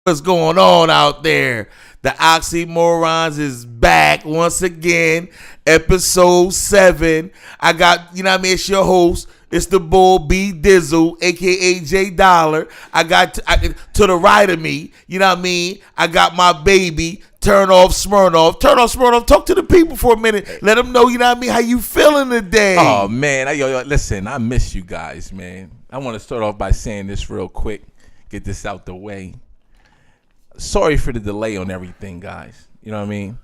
What's going on out there? The Oxy Moronz is back once again. Episode 7. I got, you know what I mean? It's your host. It's the bull B Dizzle, a.k.a. J Dollar. I got to the right of me, you know what I mean? I got my baby, Turn Off Smirnoff. Turn Off Smirnoff. Talk to the people for a minute. Let them know, you know what I mean, how you feeling today. Oh, man. Listen, I miss you guys, man. I want to start off by saying this real quick. Get this out the way. Sorry for the delay on everything, guys. You know what I mean?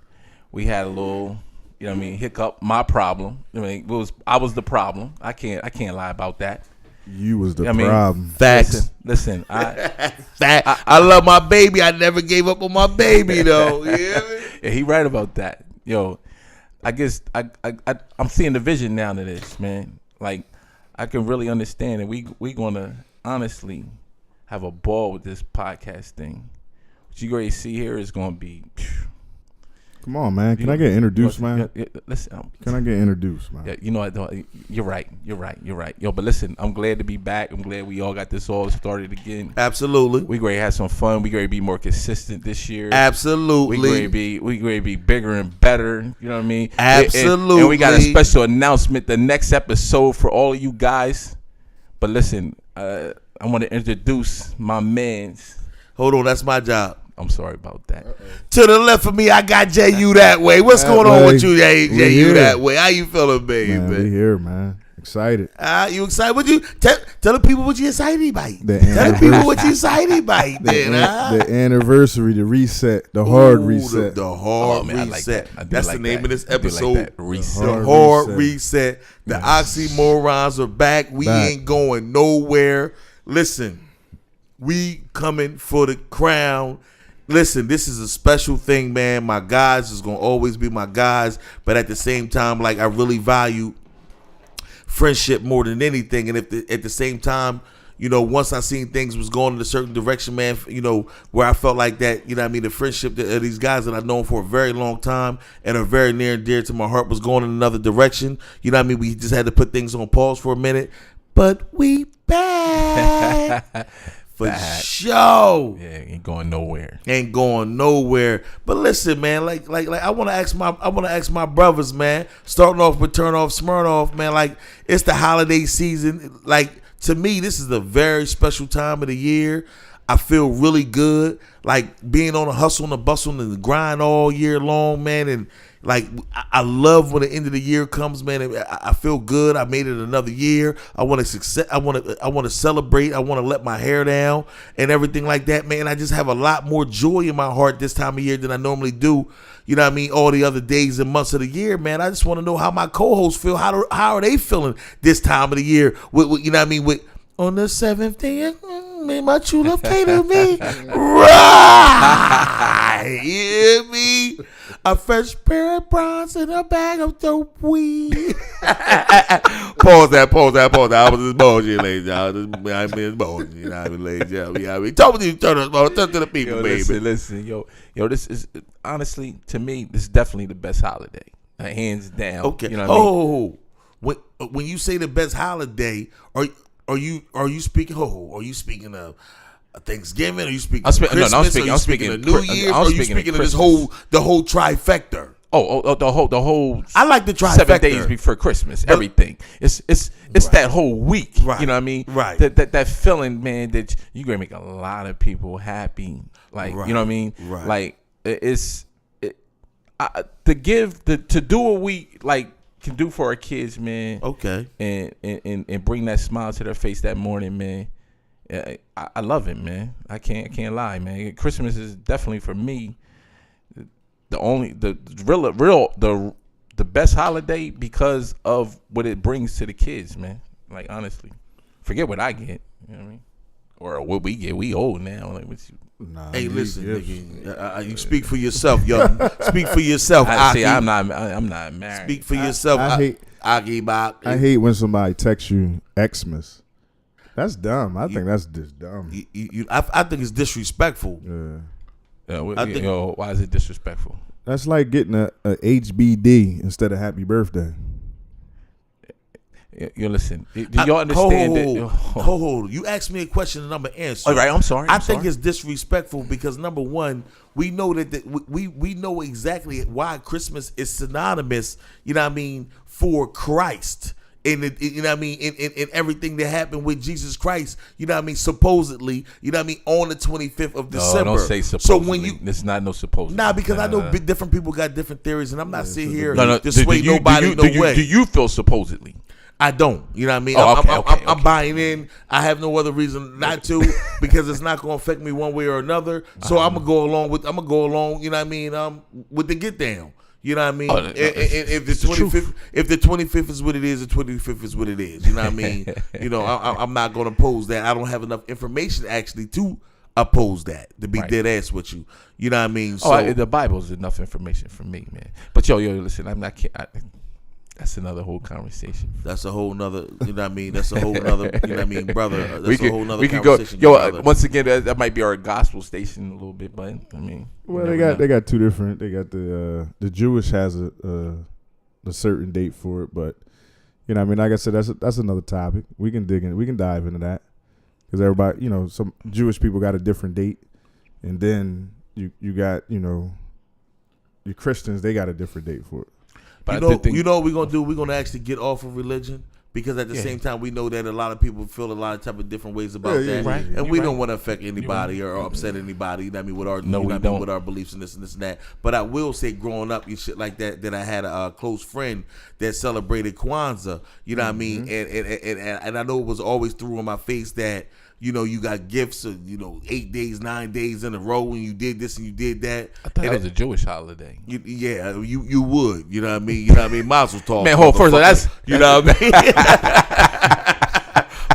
We had a little, you know what I mean, hiccup. My problem. I mean, I was the problem. I can't lie about that. You was the problem. Facts. Listen. I love my baby. I never gave up on my baby though. Yeah, he right about that. Yo, I guess I'm seeing the vision now to this, man. Like, I can really understand it. We gonna honestly have a ball with this podcast thing. What you going to see here is going to be... Come on, man. Can I get introduced, man? Listen, can I get introduced, man? Yeah, you know, you're right. Yo, but listen, I'm glad to be back. I'm glad we all got this all started again. Absolutely. We going to have some fun. We going to be more consistent this year. Absolutely. We going to be bigger and better. You know what I mean? Absolutely. And we got a special announcement the next episode for all of you guys. But listen, I want to introduce my mans. Hold on, that's my job. I'm sorry about that. To the left of me, I got J.U. that way. What's going on with you, J.U. that way? How you feeling, baby? Man, we here, man. Excited. You excited? What you tell the people what you excited about? Tell the people what you excited about. The anniversary, the reset, the hard reset. The hard reset. That's the name of this episode. Reset. The hard reset. The Oxy Moronz are back. We ain't going nowhere. Listen, we coming for the crown. Listen, this is a special thing, man. My guys is going to always be my guys. But at the same time, like, I really value friendship more than anything. And at the same time, you know, once I seen things was going in a certain direction, man, you know, where I felt like that, you know what I mean, the friendship of these guys that I've known for a very long time and are very near and dear to my heart was going in another direction. You know what I mean? We just had to put things on pause for a minute. But we back. For sure. Yeah, ain't going nowhere. But listen, man, like I want to ask my brothers, man. Starting off with Turn Off Smirnoff, man. Like, it's the holiday season. Like, to me, this is a very special time of the year. I feel really good, like being on a hustle and a bustle and the grind all year long, man. And like, I love when the end of the year comes, man. I feel good. I made it another year. I want to success. I want to celebrate. I want to let my hair down and everything like that, man. I just have a lot more joy in my heart this time of year than I normally do. You know what I mean? All the other days and months of the year, man. I just want to know how my co-hosts feel. How are they feeling this time of the year? With you know what I mean? With on the seventh day, me, my true love came to me. Right. You hear me? A fresh pair of bronze and a bag of dope weed. Pause that. I was just bullshit, ladies. I mean, bullshit. You know what I mean, ladies? Yeah, I mean, talk to you, talk to the people, baby. Listen, yo, this is, honestly, to me, this is definitely the best holiday. Hands down. Okay. You know what I mean? When you say the best holiday, are you speaking? Are you speaking of Thanksgiving? Are you speaking of Christmas? I'm speaking of New Year's? Are you speaking of the whole trifecta? The whole. I like the trifecta. 7 days before Christmas, everything. It's right. That whole week. Right. You know what I mean? Right. That feeling, man, that you're gonna make a lot of people happy. Like, right. You know what I mean? Right. Like, to do what we like can do for our kids, man. Okay. And bring that smile to their face that morning, man. I love it, man. I can't lie, man. Christmas is definitely for me the best holiday because of what it brings to the kids, man. Like, honestly, forget what I get, you know what I mean, or what we get. We old now. Like, what you? Nah, hey, listen, nigga, you speak for yourself, young. Speak for yourself. I'm not married. Speak for yourself. I hate when somebody texts you Xmas. That's dumb. I think that's just dumb. I think it's disrespectful. Yeah. Why is it disrespectful? That's like getting a HBD instead of happy birthday. You listen. Do y'all understand that? Hold. You asked me a question and I'm gonna answer. All right, I'm sorry. I think it's disrespectful because number one, we know that we know exactly why Christmas is synonymous. You know what I mean, for Christ. And you know what I mean, in everything that happened with Jesus Christ, you know what I mean, supposedly, you know what I mean, on the 25th of December. No, don't say supposedly. So when you, it's not no supposedly. Nah, because I know different people got different theories, and I'm not sitting here to sway nobody no way. Do you feel supposedly? I don't. You know what I mean? Okay, I'm buying in. I have no other reason not to because it's not going to affect me one way or another. So I'm gonna go along. You know what I mean? With the get down. You know what I mean? If the 25th is what it is, the 25th is what it is. You know what I mean? You know, I'm not going to oppose that. I don't have enough information actually to oppose that, to be dead ass with you. You know what I mean? So the Bible's enough information for me, man. But yo, listen, I'm not. That's another whole conversation. That's a whole nother, you know what I mean? That's a whole nother, you know what I mean, brother? That's a whole nother conversation. Go, once again, that might be our gospel station a little bit, but I mean. Well, they got two different. They got the Jewish has a certain date for it, but you know what I mean? Like I said, that's another topic. We can dig in. We can dive into that because everybody, you know, some Jewish people got a different date, and then you got, you know, your Christians, they got a different date for it. But you know what we're going to do? We're going to actually get off of religion because at the same time, we know that a lot of people feel a lot of type of different ways about that. Right. And we don't want to affect anybody or upset anybody, you know what I mean, with our, with our beliefs and this and that. But I will say growing up and shit like that I had a close friend that celebrated Kwanzaa, you know what I mean? And I know it was always through in my face that, you know, you got gifts of, you know, 8 days, 9 days in a row and you did this and you did that. I thought it was a Jewish holiday. You would. You know what I mean? You know what I mean? Mazel tov. Man, hold first. That's you know what I mean?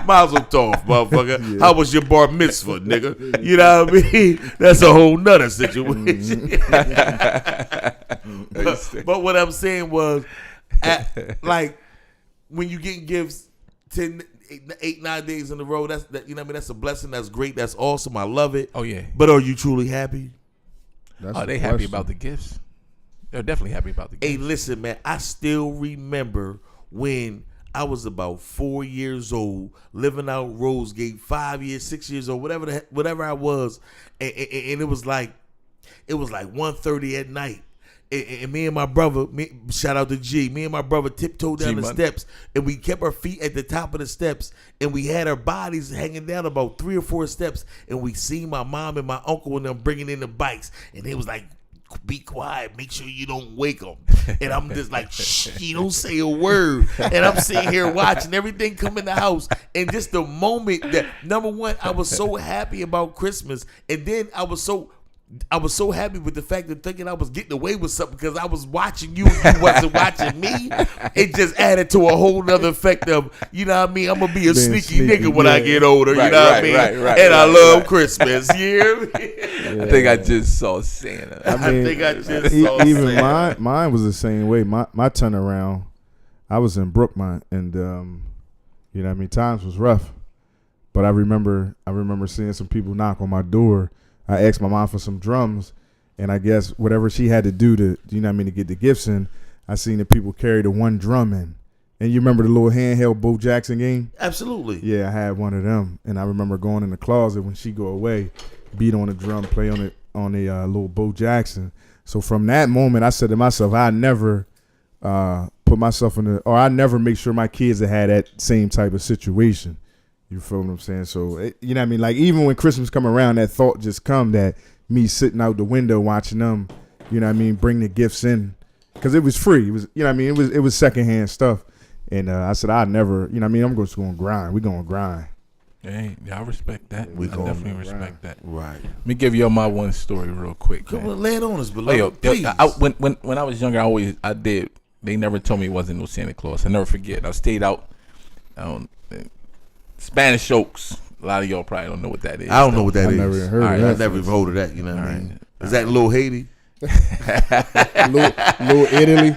Mazel tov, motherfucker. Yeah. How was your bar mitzvah, nigga? You know what I mean? That's a whole nother situation. But what I'm saying was, like, when you get gifts 8, 9 days in a row, that's you know what I mean, that's a blessing. That's great. That's awesome. I love it. Oh yeah. But are you truly happy? They happy about the gifts? They're definitely happy about the gifts. Hey, listen, man. I still remember when I was about 4 years old, living out Rosegate, 5 years, 6 years old, whatever I was, and it was like 1:30 at night. And me and my brother, shout out to G, me and my brother tiptoed down the steps, and we kept our feet at the top of the steps, and we had our bodies hanging down about 3 or 4 steps, and we seen my mom and my uncle and them bringing in the bikes, and they was like, be quiet, make sure you don't wake them. And I'm just like, shh, you don't say a word. And I'm sitting here watching everything come in the house, and just the moment that, number one, I was so happy about Christmas, and then I was so happy with the fact that thinking I was getting away with something because I was watching you and you wasn't watching me. It just added to a whole nother effect of, you know what I mean? I'm going to be a sneaky nigga when I get older, you know what I mean? And I love Christmas, you hear me? I think I just saw Santa. Even mine was the same way. My turnaround, I was in Brookmont, and, you know what I mean? Times was rough. But I remember seeing some people knock on my door. I asked my mom for some drums, and I guess whatever she had to do to, you know what I mean, to get the gifts in, I seen the people carry the one drum in. And you remember the little handheld Bo Jackson game? Absolutely. Yeah, I had one of them, and I remember going in the closet when she go away, beat on the drum, play on it on a little Bo Jackson. So from that moment, I said to myself, I never put myself in I never make sure my kids had that same type of situation. You feel what I'm saying? So, you know what I mean? Like, even when Christmas come around, that thought just come that me sitting out the window watching them, you know what I mean, bring the gifts in. Because it was free. It was, you know what I mean? It was secondhand stuff. And I said, I never, you know what I mean? I'm just going to grind. We're going to grind. Hey, yeah, I respect that. I definitely respect that. Right. Let me give you my one story real quick. Come on, lay it on us, beloved. Please. When I was younger, they never told me it wasn't no Santa Claus. I never forget. I stayed out Spanish Oaks. A lot of y'all probably don't know what that is. I don't know what that is. Never heard of that. I never even heard of that. You know what I mean? Is that Little Haiti? Little Italy?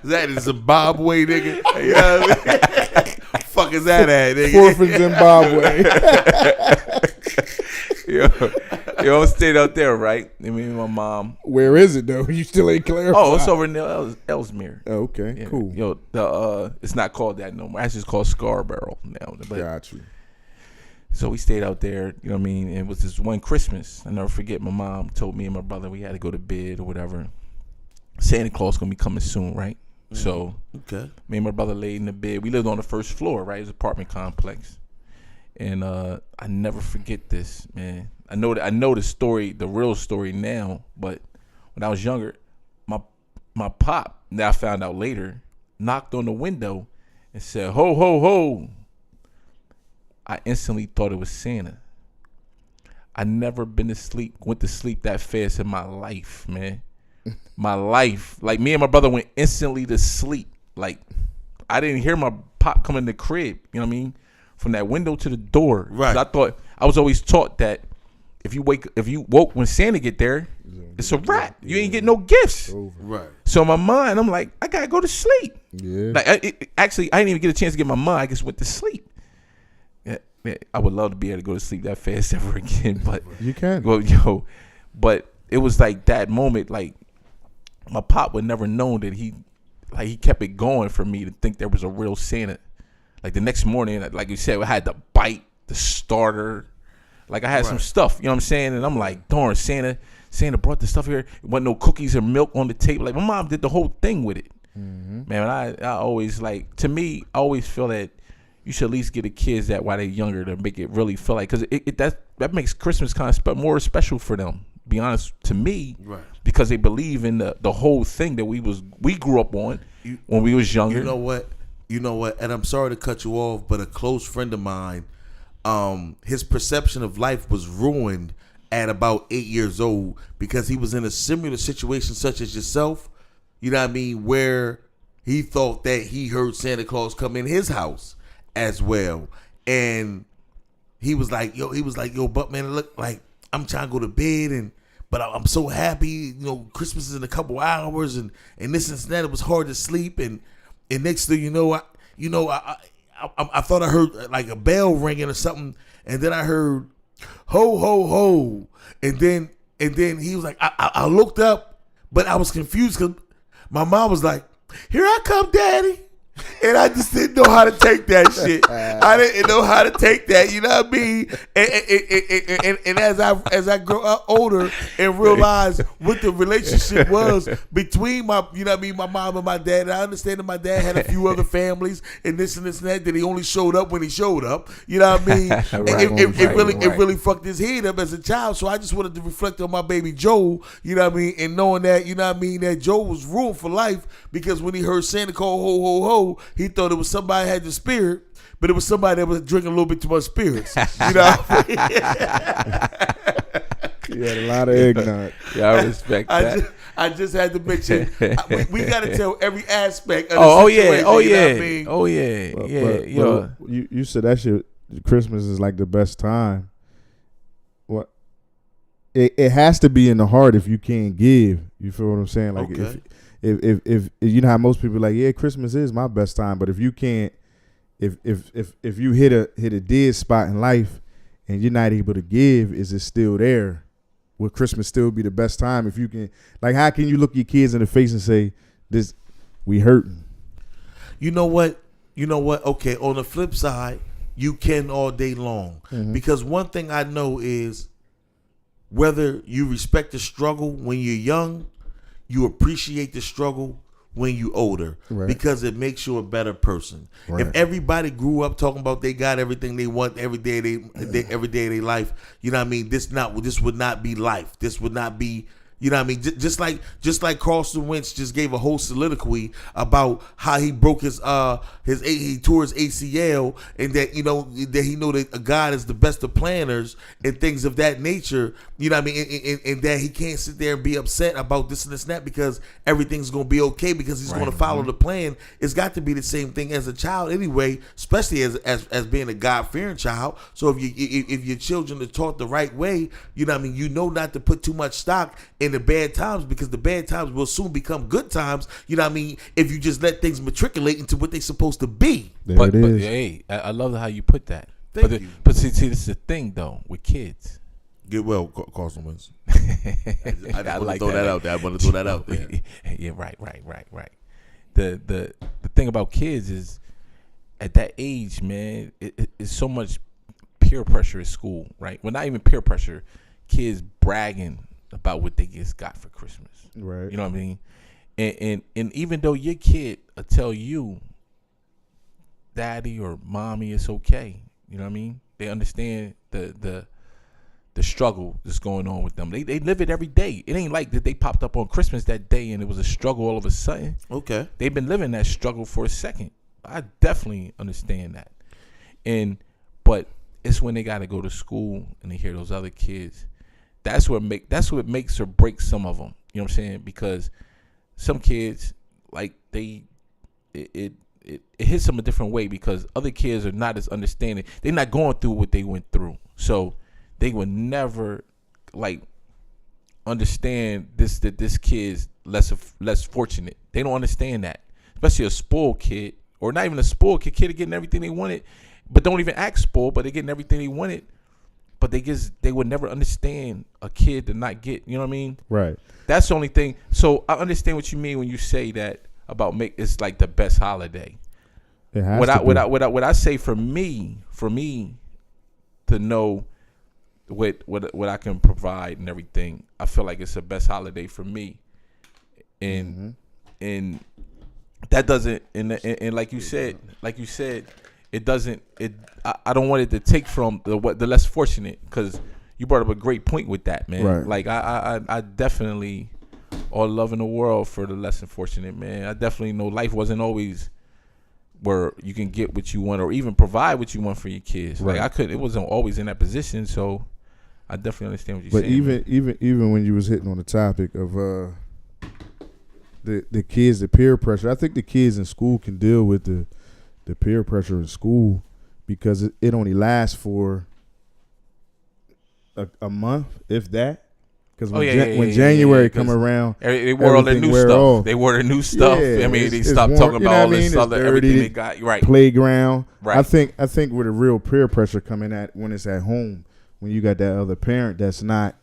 Is that in Zimbabwe, nigga? You know what I mean? Fuck is that at, nigga? Fourth in Zimbabwe. yo, stayed out there, right? And me and my mom. Where is it though? You still ain't clarified. Oh, it's over in Ellesmere. Oh, okay, Yeah. cool. Yo, it's not called that no more. It's just called Scarborough now. But, Got you. so we stayed out there, you know what I mean? And it was this one Christmas. I never forget, my mom told me and my brother we had to go to bed or whatever. Santa Claus gonna be coming soon, right? So me and my brother laid in the bed. We lived on the first floor, right? It was an apartment complex. And I never forget this, man. I know the story, the real story now, but when I was younger, my pop, that I found out later, knocked on the window and said, "Ho, ho, ho." I instantly thought it was Santa. I never went to sleep that fast in my life, man. My life. Like, me and my brother went instantly to sleep. Like, I didn't hear my pop come in the crib, you know what I mean? From that window to the door. Right. I was always taught that if you woke when Santa get there, it's a wrap. You ain't get no gifts. Right. So in my mind, I'm like, I gotta go to sleep. Yeah. Like, actually, I didn't even get a chance to get my mind. I just went to sleep. Yeah, I would love to be able to go to sleep that fast ever again, but You can. well, but it was like that moment. Like, my pop would never known that he kept it going for me to think there was a real Santa. Like, the next morning, like you said, I had the bite, the starter. Like, I had some stuff, you know what I'm saying? And I'm like, darn, Santa brought the stuff here. There wasn't no cookies or milk on the table. Like, my mom did the whole thing with it. Mm-hmm. Man, I always, like, to me, I always feel that you should at least get the kids that while they're younger to make it really feel like, because that makes Christmas kind of more special for them. Be honest, to me, Right. Because they believe in the whole thing that we grew up on when we was younger. You know what? And I'm sorry to cut you off, but a close friend of mine, his perception of life was ruined at about 8 years old because he was in a similar situation such as yourself. You know what I mean? Where he thought that he heard Santa Claus come in his house as well, and he was like, yo, but man, look, like, I'm trying to go to bed, but I'm so happy. You know, Christmas is in a couple hours, and this and that. It was hard to sleep, and next thing you know, I thought I heard like a bell ringing or something, and then I heard ho ho ho, and then he was like, I looked up, but I was confused because my mom was like, "Here I come, Daddy." And I just didn't know how to take that shit. I didn't know how to take that. You know what I mean? And as I grow up older and realize what the relationship was between my mom and my dad. And I understand that my dad had a few other families and this and that he only showed up when he showed up. You know what I mean? It really fucked his head up as a child. So I just wanted to reflect on my baby Joe. You know what I mean? And knowing that that Joe was ruined for life because when he heard Santa call ho ho ho, he thought it was somebody had the spirit, but it was somebody that was drinking a little bit too much spirits. You know what I mean? You had a lot of eggnog. Yeah, I respect that. I just had to mention we got to tell every aspect of the situation. Oh yeah. You said that shit. Christmas is like the best time. What? It has to be in the heart if you can't give. You feel what I'm saying? Like if you know how most people are like, yeah, Christmas is my best time, but if you can't, if you hit a dead spot in life and you're not able to give, is it still there? Will Christmas still be the best time if you can? Like, how can you look your kids in the face and say, "This, we hurting"? You know what? Okay, on the flip side, you can all day long because one thing I know is whether you respect the struggle when you're young. You appreciate the struggle when you older because it makes you a better person. Right. If everybody grew up talking about they got everything they want every day of their life, you know what I mean? This would not be life. This would not be, you know what I mean? Just like Carson Wentz just gave a whole soliloquy about how he broke he tore his ACL, and that he know that God is the best of planners and things of that nature. You know what I mean? And that he can't sit there and be upset about this and this and that because everything's going to be okay because he's going to follow the plan. It's got to be the same thing as a child anyway, especially as being a God-fearing child. So if your children are taught the right way, you know what I mean? You know not to put too much stock in the bad times because the bad times will soon become good times. You know what I mean? If you just let things matriculate into what they're supposed to be. But hey, I love how you put that. Thank you. But see, this is the thing though with kids. Get well, Carson Wentz. I just want to throw that out there. I want to throw that out there. Yeah, right. The thing about kids is, at that age, man, it's so much peer pressure at school, right? Well, not even peer pressure. Kids bragging about what they just got for Christmas. Right. You know what I mean? And even though your kid will tell you, daddy or mommy, it's okay. You know what I mean? They understand the struggle that's going on with them. They live it every day. It ain't like that they popped up on Christmas that day and it was a struggle all of a sudden. Okay. They've been living that struggle for a second. I definitely understand that. But it's when they got to go to school and they hear those other kids. That's what makes or breaks some of them. You know what I'm saying? Because some kids, like, it hits them a different way because other kids are not as understanding. They're not going through what they went through. So they would never, like, understand that this kid's less fortunate. They don't understand that. Especially a spoiled kid, or not even a spoiled kid are getting everything they wanted, but don't even act spoiled, but they're getting everything they wanted. But they would never understand a kid to not get, you know what I mean? Right. That's the only thing. So I understand what you mean when you say that about it's like the best holiday. It has What to be. I say for me to know what I can provide and everything, I feel like it's the best holiday for me. And that doesn't and like you said, it doesn't. I don't want it to take from the less fortunate, because you brought up a great point with that, man. Right. Like I definitely all love in the world for the less fortunate, man. I definitely know life wasn't always where you can get what you want or even provide what you want for your kids. Right. Like it wasn't always in that position, so I definitely understand what you're saying. But even when you was hitting on the topic of the kids, the peer pressure, I think the kids in school can deal with the peer pressure in school because it only lasts for a month, if that. Because when January come around, they wore all their new stuff. Off. They wore their new stuff. Yeah, I mean, they it's stopped warm, talking about all this other everything they got. Right. Playground. Right. I think where the real peer pressure coming at when it's at home, when you got that other parent that's not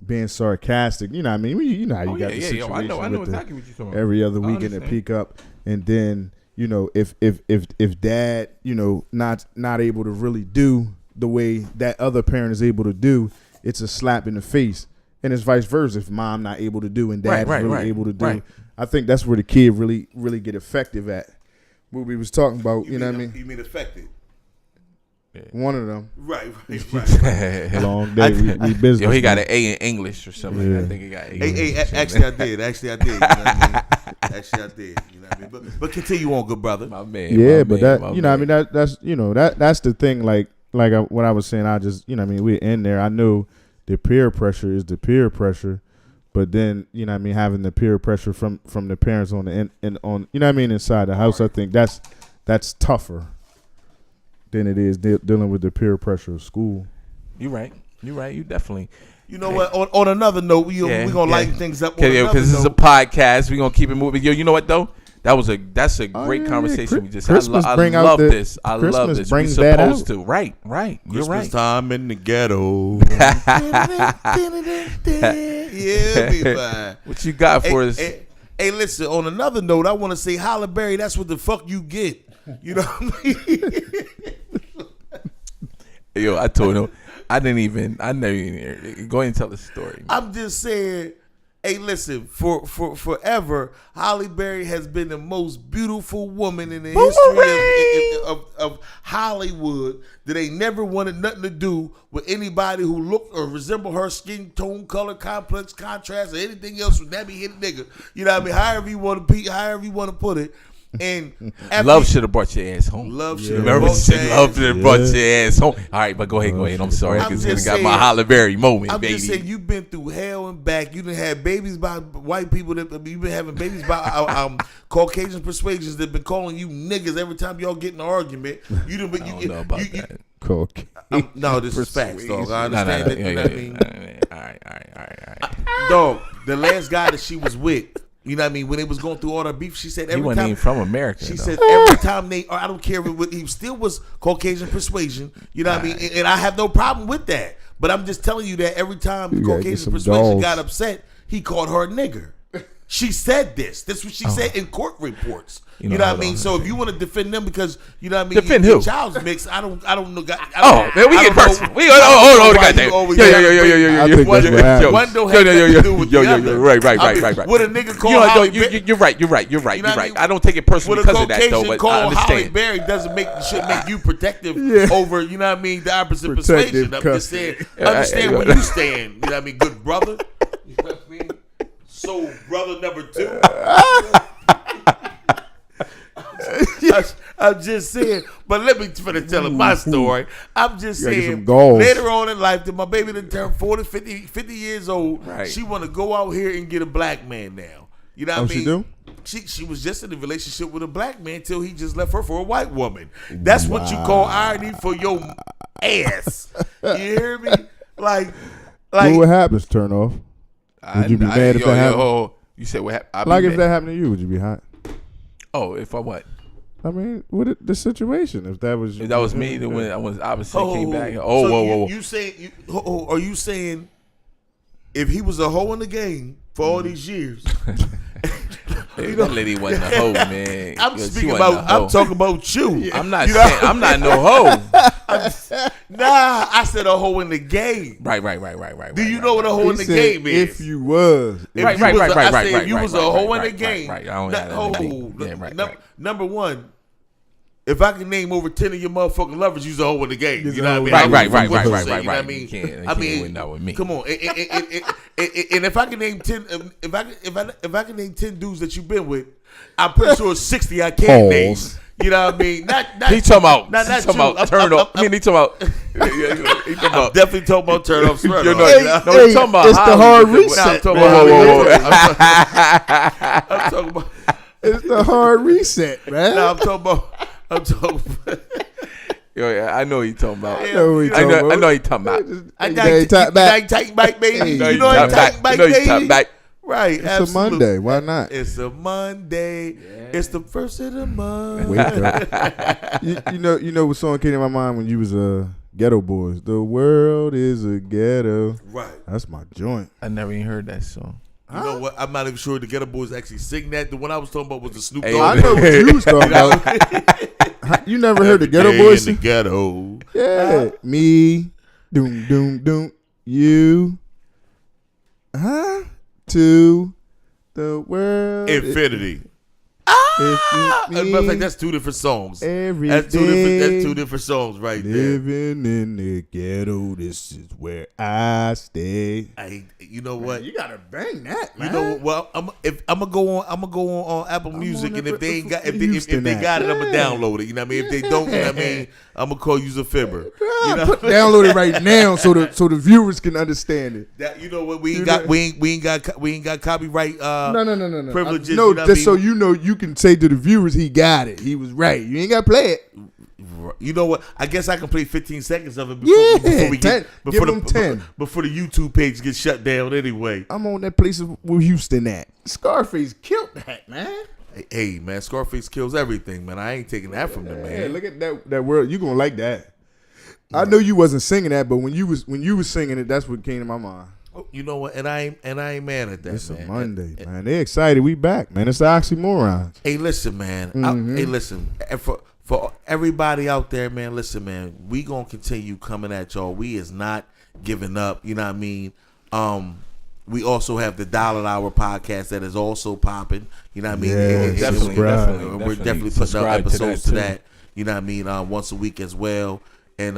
being sarcastic. You know what I mean? You know how you got the situation. I know exactly what you're talking about. Every other weekend to peak up, and then if dad not able to really do the way that other parent is able to do, it's a slap in the face. And it's vice versa. If mom not able to do and dad is really able to do, I think that's where the kid really, really get effective at. What we was talking about, you know what I mean? You mean affected? Yeah. One of them. Right. Long day. We business. Yo, he got an A in English or something. Yeah. I think he got A. Actually, I did. You know what I mean? Actually, I did. You know what I mean? But continue on, good brother. My man. Yeah, but that I mean that's the thing. Like what I was saying. I just I mean we're in there. I know the peer pressure is the peer pressure, but then I mean having the peer pressure from the parents on the and on I mean inside the house. I think that's tougher than it is dealing with the peer pressure of school. You're right. You definitely. You know what? On another note, we're gonna lighten things up. Because this is a podcast, we're gonna keep it moving. Yo, you know what though? That's a great conversation we just had. I love this. I love this. We're supposed to. Right. You're right. Christmas time in the ghetto. Yeah, what you got for us? Hey, listen, on another note, I want to say Halle Berry, that's what the fuck you get. You know what I mean? Yo, I told him. I never even go ahead and tell the story. I'm just saying, hey, listen, for forever, Halle Berry has been the most beautiful woman in the history of Hollywood that ain't never wanted nothing to do with anybody who looked or resembled her skin tone, color, complex, contrast, or anything else with that be hit nigga. You know what I mean? However you want to put it. And love should have brought your ass home. Love should have brought your ass home. All right, but go ahead. I'm sorry, because I got my Halle Berry moment, baby. I'm just saying, you've been through hell and back. You done had babies by white people. You've been having babies by Caucasian persuasions that been calling you niggas every time y'all get in an argument. You done, I don't know about that. No, this is facts, dog. I understand it. You know what I mean? All right. Dog, the last guy that she was with, you know what I mean? When they was going through all their beef, she said every time. He wasn't even from America. She said every time I don't care, he still was Caucasian persuasion. You know what I mean? And I have no problem with that. But I'm just telling you that every time the You gotta get Caucasian some persuasion dolls. got upset, he called her a nigger. She said this. This is what she said in court reports. You know what I mean? So if you want to defend them because you know what I mean, Defend your who? child's mixed. I don't know. Man, we get personal. We hold the goddamn. Yo. One don't have nothing to do with the other. Right. What a nigga called Holly Berry. You're right. You know what I mean? I don't take it personally What a because of that, though. Caucasian But I called Holly understand. Berry should make you protective over, you know what I mean, the opposite Protective persuasion. I'm just saying, custody. understand where you stand. You know what I mean, good brother. You know what I mean? So brother number 2. I'm just saying, but let me finish telling my story. I'm just You gotta get saying, some goals. later on in life, that my baby done turned 40, 50 years old. Right. She want to go out here and get a black man now. You know what I mean? She do? She was just in a relationship with a black man till he just left her for a white woman. That's what you call irony for your ass. You hear me? Like what happens? Turn off. Would you be mad if that happened? You said what happened? Like if that happened to you, would you be hot? Oh, if I what? I mean, the situation? If that was If that was me, then when I was opposite came back. So Whoa. You saying? Are you saying if he was a hoe in the game for all these years? Hey, that lady wasn't a hoe, man. I'm She speaking wasn't about. a hoe. I'm talking about you. I'm not saying I'm not no hoe. Nah, I said a hoe in the game. Right. Do you know what a hoe in the game is? If you was. Right. I said if you was a hoe in the game. Right. I don't have that in the game. Yeah, right. Number one, if I can name over 10 of your motherfucking lovers, you's a hoe in the game. You know what I mean? Right. You know what I mean? You can't win that with me. Come on. And if I can name 10, if I can name 10 dudes that you've been with, I'm pretty sure 60 I can't name. You know what I mean? Not He talking about turn off. I'm He talking about. He talking about. definitely talking about turn off Smyrna. You know, Hey, he talking about it's the Holly. hard Nah, reset. I'm talking about. It's the hard reset, man. I'm talking about. Yo, yeah, I know what he talking about. I know what he talking about. I know he talking about. I tight back, baby. Hey, You know I tight back, baby. back. Right, It's absolutely. a Monday. Why not? It's a Monday. Yeah. It's the first of the month. Wake up. you know what song came to my mind when you was Ghetto Boys? The world is a ghetto. Right. That's my joint. I never even heard that song. You know what? I'm not even sure the Ghetto Boys actually sing that. The one I was talking about was the Snoop Dogg. I know what you was talking about. You never heard the Ghetto Day Boys? in the ghetto. Yeah. Me. Doom. You. To the world. Infinity. If As a matter of fact, that's 2 different songs. That's two different songs right there. Living in the ghetto, this is where I stay. You know what? You gotta bang that, man. You know what? Well, I'm gonna go on Apple Music, and if they ain't got if they got it, I'm gonna download it. You know what I mean? If they don't, you know what I mean? I'm gonna call you a fibber. You know? Download it right now so the viewers can understand it. That you know what? We ain't got copyright. No. Privileges. No, you know just what I so you know, you can say to the viewers, he got it. He was right. You ain't gotta play it. You know what? I guess I can play 15 seconds of it Give before them 10. before the YouTube page gets shut down. Anyway, I'm on that place where Houston at. Scarface killed that, man. hey man, Scarface kills everything, man. I ain't taking that from the man. Yeah, look at that word. You gonna like that. I know you wasn't singing that, but when you was singing it, that's what came to my mind. You know what? And I ain't mad at that. It's man. a Monday, man. They excited. We back, man. It's the Oxy Moronz. Hey, listen, man. Hey, listen. For everybody out there, man. Listen, man. We gonna continue coming at y'all. We is not giving up. You know what I mean? We also have the $1 Hour podcast that is also popping. You know what I mean? Yeah, definitely. We're definitely putting up episodes to too. that. You know what I mean? Once a week as well. And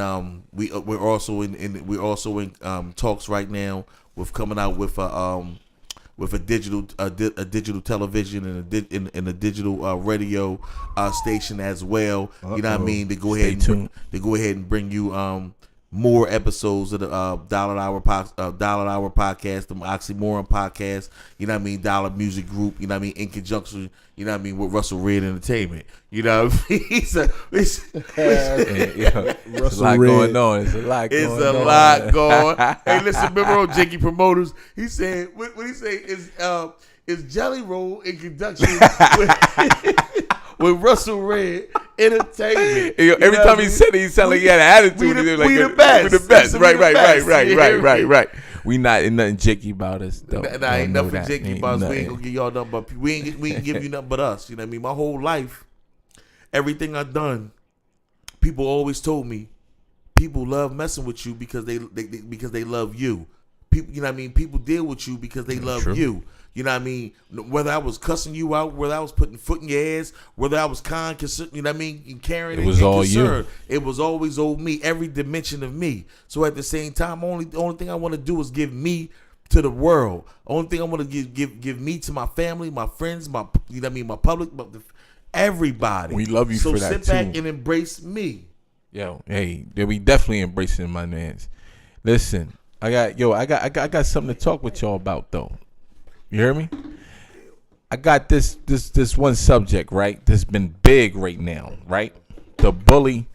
we're also in talks right now with coming out with a digital television and a digital radio station as well. You know what I mean? To go ahead and bring you more episodes of the $1 Hour podcast, the Oxy Moronz podcast. You know what I mean? Dollar Music Group. You know what I mean? In conjunction, you know what I mean, with Russell Red Entertainment. You know what I mean? It's a lot going on. It's a lot going on. Hey, listen, remember on Jakey Promoters? He said, what he say is Jelly Roll in conjunction with Russell Red Entertainment. Every time he said it, he sounded like he had an attitude. We the best. We the best. Right. Yeah. Right. We not in nothing jicky about us, though. Nah, ain't nothing jicky about us. We ain't gonna give y'all nothing but we ain't give you nothing but us. You know what I mean? My whole life, everything I've done, people always told me, people love messing with you because they love you. People, you know what I mean? People deal with you because they love you. You know what I mean? Whether I was cussing you out, whether I was putting foot in your ass, whether I was kind, you know what I mean, and caring, it was and all concerned. You. It was always old me, every dimension of me. So at the same time, the only thing I want to do is give me to the world. Only thing I want to give me to my family, my friends, my, you know what I mean, my public, everybody. We love you for that too. So sit back and embrace me. Yo, hey, we definitely embracing my mans. Listen, I got something to talk with y'all about though. You hear me? I got this one subject, right? That's been big right now, right? The bully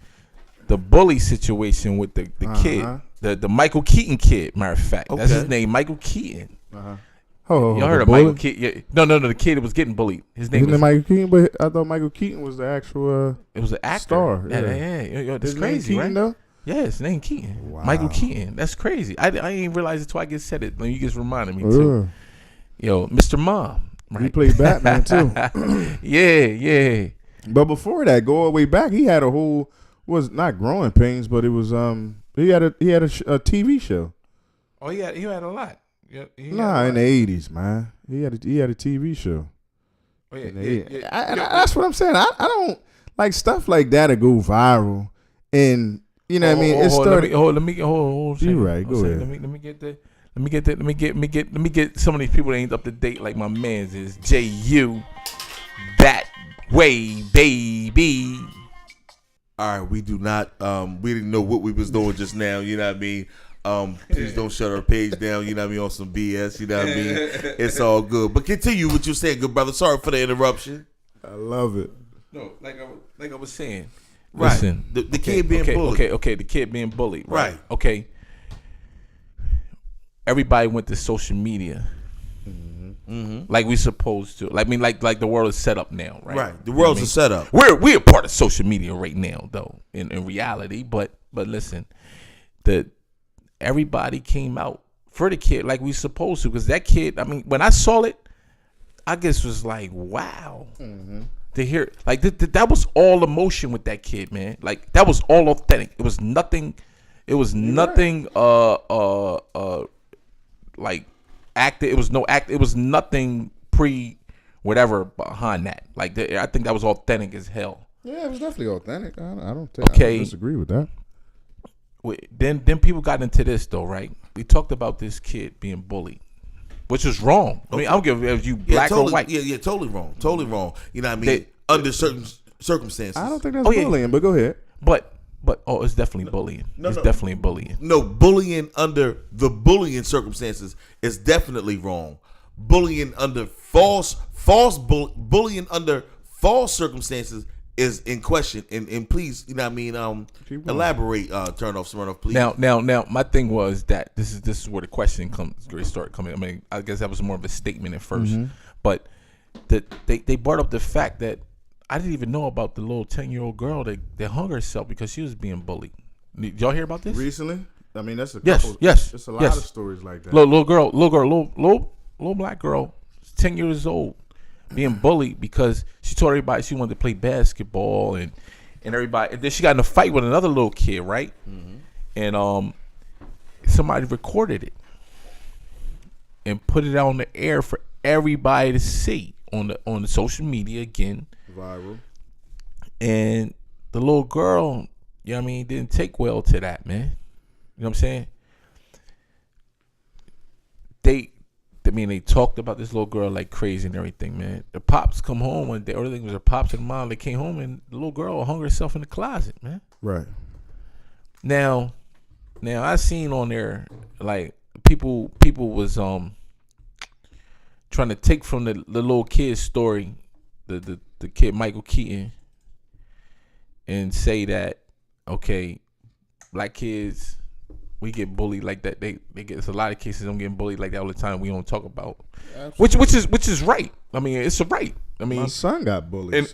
situation with the kid, the Michael Keaton kid. Matter of fact, that's his name, Michael Keaton. Y'all heard of Michael Keaton? Yeah. No, the kid that was getting bullied. His name was Michael Keaton, but I thought Michael Keaton was the actual. It was an actor. Star. Yeah. That's crazy, Keaton, right? Though? Yeah, his name Keaton. Wow. Michael Keaton. That's crazy. I didn't realize it until I just said it. You just reminded me too. Yo, Mr. Mom. Right? He played Batman too. Yeah. But before that, go all the way back, he had a whole was not Growing Pains, but it was he had a TV show. Oh, he had a lot. Yeah, in the 80s, man. He had a TV show. Oh, yeah. That's what I'm saying. I don't like stuff like that to go viral, and you know what I mean. It started. Let me hold. You right? Go ahead. Let me get some of these people that ain't up to date like my man's is JU. That way, baby. All right, we do not. We didn't know what we was doing just now. You know what I mean. Please don't shut our page down. You know what I mean, on some BS. You know what I mean. It's all good. But continue what you're saying, good brother. Sorry for the interruption. I love it. No, like I was saying. Right. Listen, the kid being bullied. Okay, the kid being bullied. Right. Right. Okay. Everybody went to social media, like we supposed to. Like the world is set up now, right? Right. The world's a setup. We're a part of social media right now, though, in reality. But listen, everybody came out for the kid like we supposed to, because that kid. I mean, when I saw it, I guess was like, wow. To hear like that was all emotion with that kid, man. Like that was all authentic. It was nothing. Like acted. It was no act. It was nothing whatever behind that. Like I think that was authentic as hell. Yeah, it was definitely authentic. I don't disagree with that. Then people got into this though, right? We talked about this kid being bullied, which is wrong. I mean, I don't give a if you black or white. Yeah, totally wrong. Totally wrong. You know what I mean? Under certain circumstances. I don't think that's bullying, but go ahead. But it's definitely bullying. Definitely bullying. No, bullying under the bullying circumstances is definitely wrong. Bullying under bullying under false circumstances is in question. And please, you know what I mean, elaborate, turn off SMYRN'OFF, please. Now my thing was that this is where the question started coming. I mean, I guess that was more of a statement at first. But they brought up the fact that I didn't even know about the little 10-year-old girl that hung herself because she was being bullied. Did y'all hear about this? Recently? I mean, that's a couple. Yes. There's a lot of stories like that. Little black girl, 10 years old, being bullied because she told everybody she wanted to play basketball and everybody. And then she got in a fight with another little kid, right? And somebody recorded it and put it on the air for everybody to see on the social media again. Viral. And the little girl, you know what I mean, didn't take well to that, man. You know what I'm saying? They talked about this little girl like crazy and everything, man. The pops come home one day, or everything was her pops and mom. They came home and the little girl hung herself in the closet, man. Right. Now I seen on there like people was trying to take from the little kid's story, the kid Michael Keaton, and say that, okay, black kids, we get bullied like that. They get, it's a lot of cases I'm getting bullied like that all the time. We don't talk about, which is right. I mean, it's a right. I mean, my son got bullied.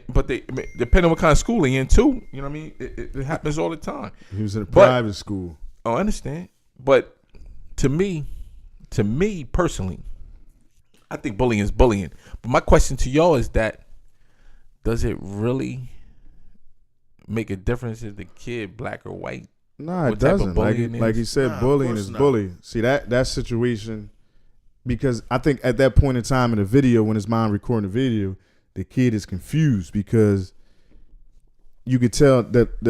But they depending on what kind of school he in too. You know what I mean? It happens all the time. He was in a private school. Oh, I understand. But to me personally, I think bullying is bullying. But my question to y'all is that, does it really make a difference if the kid black or white? No, it doesn't. Like he said, bullying is bullying. See, that situation, because I think at that point in time in the video, when his mom recording the video, the kid is confused because you could tell that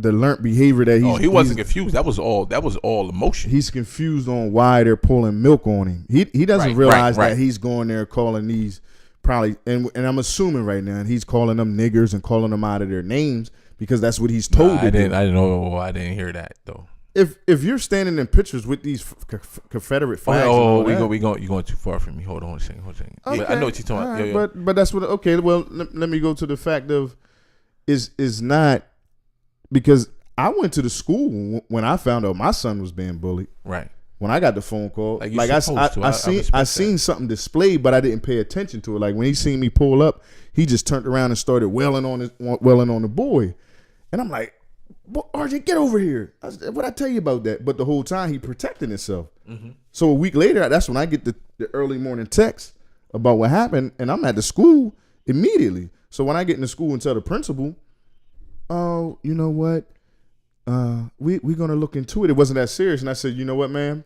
the learned behavior that he wasn't confused. That was all emotion. He's confused on why they're pulling milk on him. He doesn't realize that he's going there calling these probably, and I'm assuming right now, and he's calling them niggers and calling them out of their names because that's what he's told. I didn't hear that though. If you're standing in pictures with these Confederate flags, you're going too far from me. Hold on a second. Okay. I know what you're talking about. But that's what. Okay, well, let me go to the fact of is not, because I went to the school when I found out my son was being bullied. Right. When I got the phone call, I seen something displayed, but I didn't pay attention to it. Like when he seen me pull up, he just turned around and started wailing on the boy, and I'm like, RJ, get over here. What I tell you about that? But the whole time he protecting himself. Mm-hmm. So a week later, that's when I get the early morning text about what happened, and I'm at the school immediately. So when I get in the school and tell the principal, oh, you know what? We're gonna look into it. It wasn't that serious. And I said, you know what, ma'am?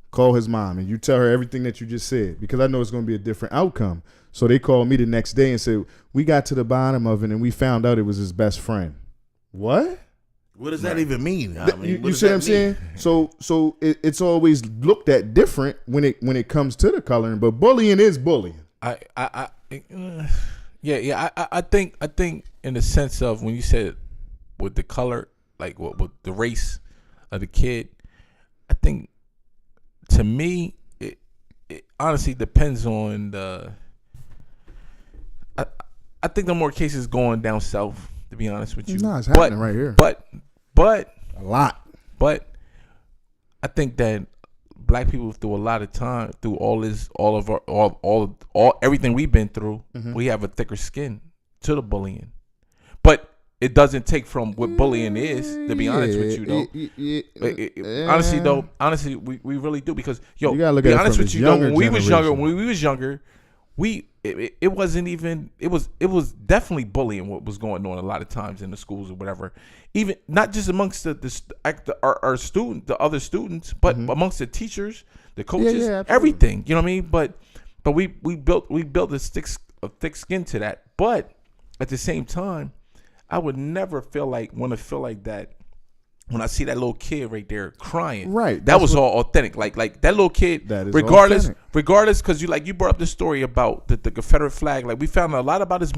Call his mom and you tell her everything that you just said, because I know it's gonna be a different outcome. So they called me the next day and said, we got to the bottom of it and we found out it was his best friend. What? What does that even mean? You see what I'm saying? So it's always looked at different when it comes to the coloring, but bullying is bullying. I think in the sense of when you said with the color, like with the race of the kid, I think to me it honestly depends on the. I think the more cases going down south, to be honest with you. No, it's happening right here. But a lot. But I think that black people through a lot of time, through everything we've been through, we have a thicker skin to the bullying. But it doesn't take from what bullying is, to be honest with you, though. Honestly, we really do, because you gotta look be at honest with you, though, when we was younger, it wasn't even, it was definitely bullying what was going on a lot of times in the schools or whatever, even not just amongst our student, the other students, but amongst the teachers, the coaches, everything. You know what I mean? But we built a thick skin to that. But at the same time, I would never want to feel like that when I see that little kid right there crying. Right. That was all authentic. Like that little kid, that is regardless, because you brought up the story about the Confederate flag. Like we found out a lot about his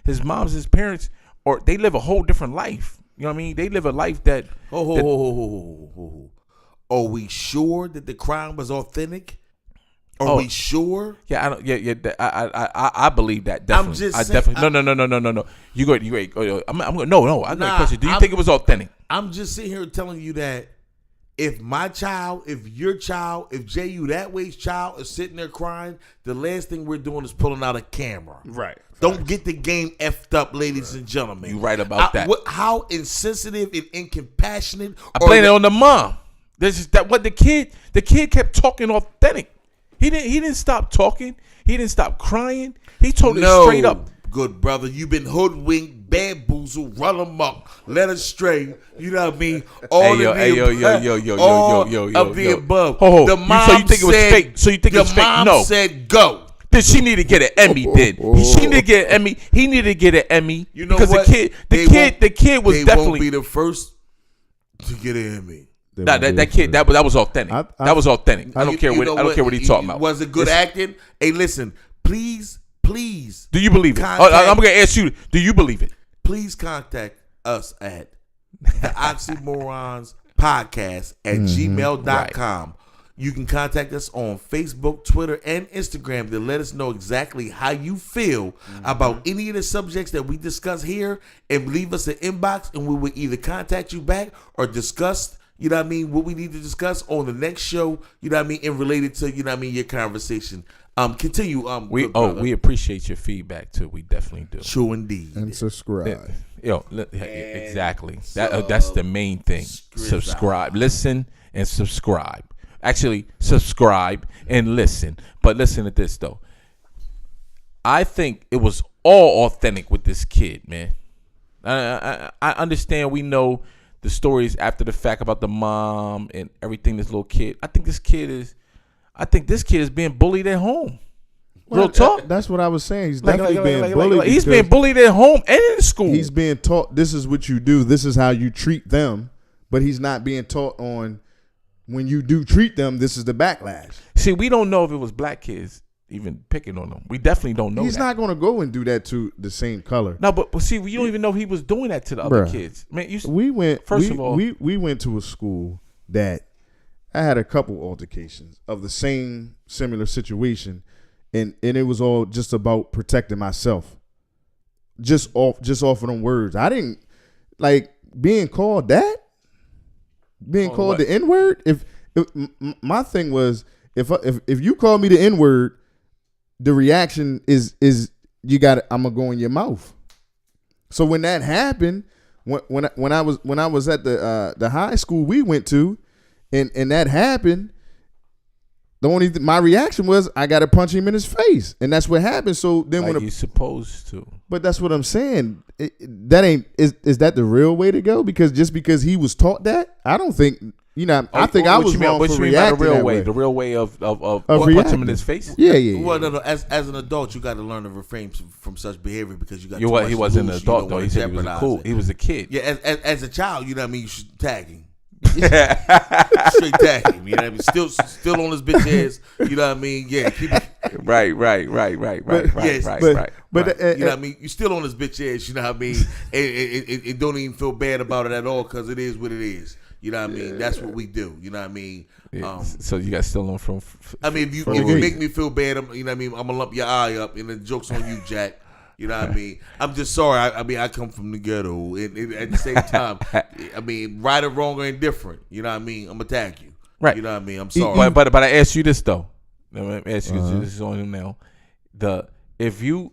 his parents, or they live a whole different life. You know what I mean? They live a life that. Are we sure that the crime was authentic? Are we sure? Yeah, I don't. Yeah. I believe that. Definitely. I'm just saying. No. You go. I'm going. No. I got a question. Do you think it was authentic? I'm just sitting here telling you that if my child, if your child, if J.U. that way's child is sitting there crying, the last thing we're doing is pulling out a camera. Right. Don't get the game effed up, ladies and gentlemen. You right about that. How insensitive and incompassionate. I blame it on the mom. This is that what the kid kept talking authentic. He didn't stop talking. He didn't stop crying. He told it straight up. Good brother, you've been hoodwinked, bamboozled, run amok, led astray. You know what I mean? All of the above. The mom so you think it was fake? So you think it was fake? No. The mom said go. Then she need to get an Emmy. She need to get an Emmy. He need to get an Emmy. You know because what? The kid was definitely. They won't be the first to get an Emmy. That kid that was authentic. That was authentic. I don't care what he's talking about. Was it good acting? Hey, listen, please. Do you believe it? I'm gonna ask you. Do you believe it? Please contact us at the Oxy Moronz podcast at gmail.com. Right. You can contact us on Facebook, Twitter, and Instagram to let us know exactly how you feel about any of the subjects that we discuss here, and leave us an inbox, and we will either contact you back or discuss, you know what I mean, what we need to discuss on the next show, you know what I mean, and related to, you know what I mean, your conversation. Continue. We appreciate your feedback too. We definitely do. True indeed. And subscribe. Exactly. That's the main thing. Subscribe, listen, and subscribe. Actually, subscribe and listen. But listen to this though. I think it was all authentic with this kid, man. I understand. We know the stories after the fact about the mom and everything. This little kid. I think this kid is being bullied at home. Real talk. That's what I was saying. He's definitely being bullied. He's being bullied at home and in school. He's being taught this is what you do. This is how you treat them. But he's not being taught on when you do treat them, this is the backlash. See, we don't know if it was black kids even picking on them. We definitely don't know. He's not going to go and do that to the same color. No, but see, you don't even know he was doing that to the other kids. Man, we went to a school that I had a couple altercations of the same similar situation, and it was all just about protecting myself. Just off of them words. I didn't like being called that. Being called the N-word. If my thing was if you call me the N-word, the reaction is I'm gonna go in your mouth. So when that happened, when I was at the high school we went to, and that happened, my reaction was I gotta punch him in his face, and that's what happened. So then when you're supposed to, but that's what I'm saying. Is that the real way to go? Because just because he was taught that, I don't think. I think I was wrong for reacting the real that way. way. The real way of punch him in his face. Yeah. Well, no. As an adult, you got to learn to refrain from such behavior because you got. He wasn't an adult though. He said he was cool. He was a kid. Yeah, as a child, you know what I mean. You should tag him. Straight tag him. You know what I mean. Still on his bitch ass. You know what I mean. Yeah. Right. But you know what I mean. You still on his bitch ass. You know what I mean. And don't even feel bad about it at all because it is what it is. You know what I mean? That's what we do. You know what I mean? So you got still on from. I mean, if you make me feel bad, you know what I mean? I'm gonna lump your eye up, and the joke's on you, Jack. You know what I mean? I'm just sorry. I mean, I come from the ghetto, and at the same time, I mean, right or wrong or indifferent. You know what I mean? I'm gonna attack you. Right. You know what I mean? I'm sorry. But I ask you this though. Let me ask you this is on him now. If you